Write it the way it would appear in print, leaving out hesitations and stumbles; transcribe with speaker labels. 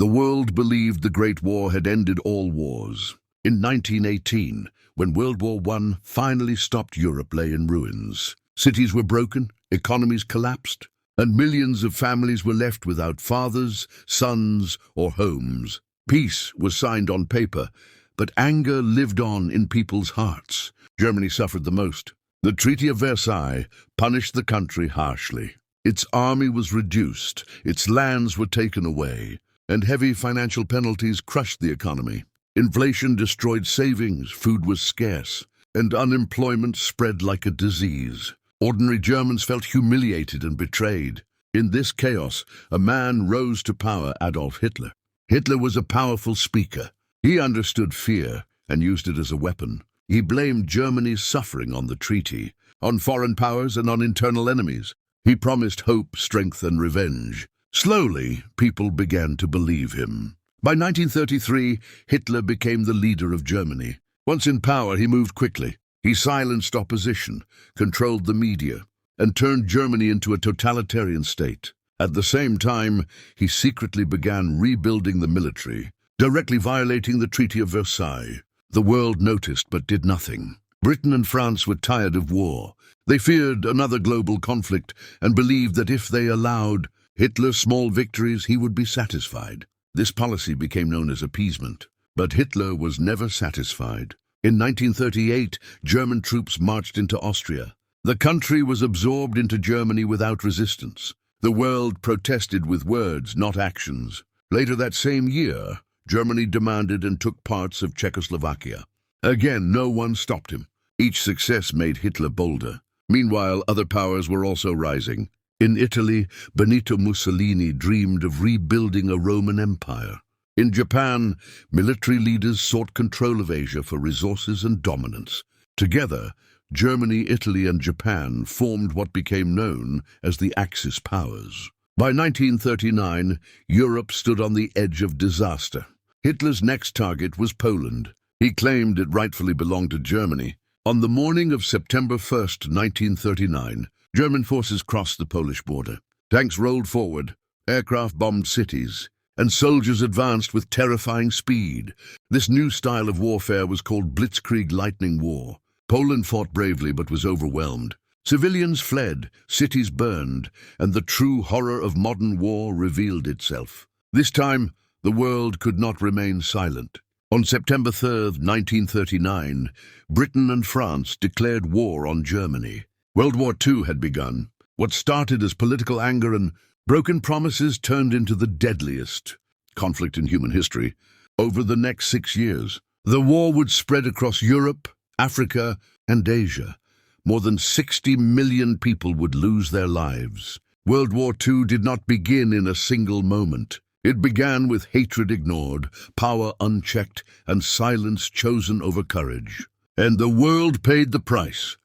Speaker 1: The world believed the Great War had ended all wars. In 1918, when World War I finally stopped, Europe lay in ruins. Cities were broken, economies collapsed, and millions of families were left without fathers, sons, or homes. Peace was signed on paper, but anger lived on in people's hearts. Germany suffered the most. The Treaty of Versailles punished the country harshly. Its army was reduced, its lands were taken away, and heavy financial penalties crushed the economy. Inflation destroyed savings, food was scarce, and unemployment spread like a disease. Ordinary Germans felt humiliated and betrayed. In this chaos, a man rose to power: Adolf Hitler. Hitler was a powerful speaker. He understood fear and used it as a weapon. He blamed Germany's suffering on the treaty, on foreign powers and on internal enemies. He promised hope, strength, and revenge. Slowly, people began to believe him. By 1933, Hitler became the leader of Germany. Once in power, he moved quickly. He silenced opposition, controlled the media, and turned Germany into a totalitarian state. At the same time, he secretly began rebuilding the military, directly violating the Treaty of Versailles. The world noticed but did nothing. Britain and France were tired of war. They feared another global conflict and believed that if they allowed Hitler small victories, he would be satisfied. This policy became known as appeasement. But Hitler was never satisfied. In 1938, German troops marched into Austria. The country was absorbed into Germany without resistance. The world protested with words, not actions. Later that same year, Germany demanded and took parts of Czechoslovakia. Again, no one stopped him. Each success made Hitler bolder. Meanwhile, other powers were also rising. In Italy, Benito Mussolini dreamed of rebuilding a Roman Empire. In Japan, military leaders sought control of Asia for resources and dominance. Together, Germany, Italy, and Japan formed what became known as the Axis powers. By 1939, Europe stood on the edge of disaster. Hitler's next target was Poland. He claimed it rightfully belonged to Germany. On the morning of September 1st, 1939, German forces crossed the Polish border. Tanks rolled forward, aircraft bombed cities, and soldiers advanced with terrifying speed. This new style of warfare was called Blitzkrieg Lightning War. Poland fought bravely but was overwhelmed. Civilians fled, cities burned, and the true horror of modern war revealed itself. This time, the world could not remain silent. On September 3rd, 1939, Britain and France declared war on Germany. World War II had begun. What started as political anger and broken promises turned into the deadliest conflict in human history. Over the next 6 years, the war would spread across Europe, Africa, and Asia. More than 60 million people would lose their lives. World War II did not begin in a single moment. It began with hatred ignored, power unchecked, and silence chosen over courage. And the world paid the price.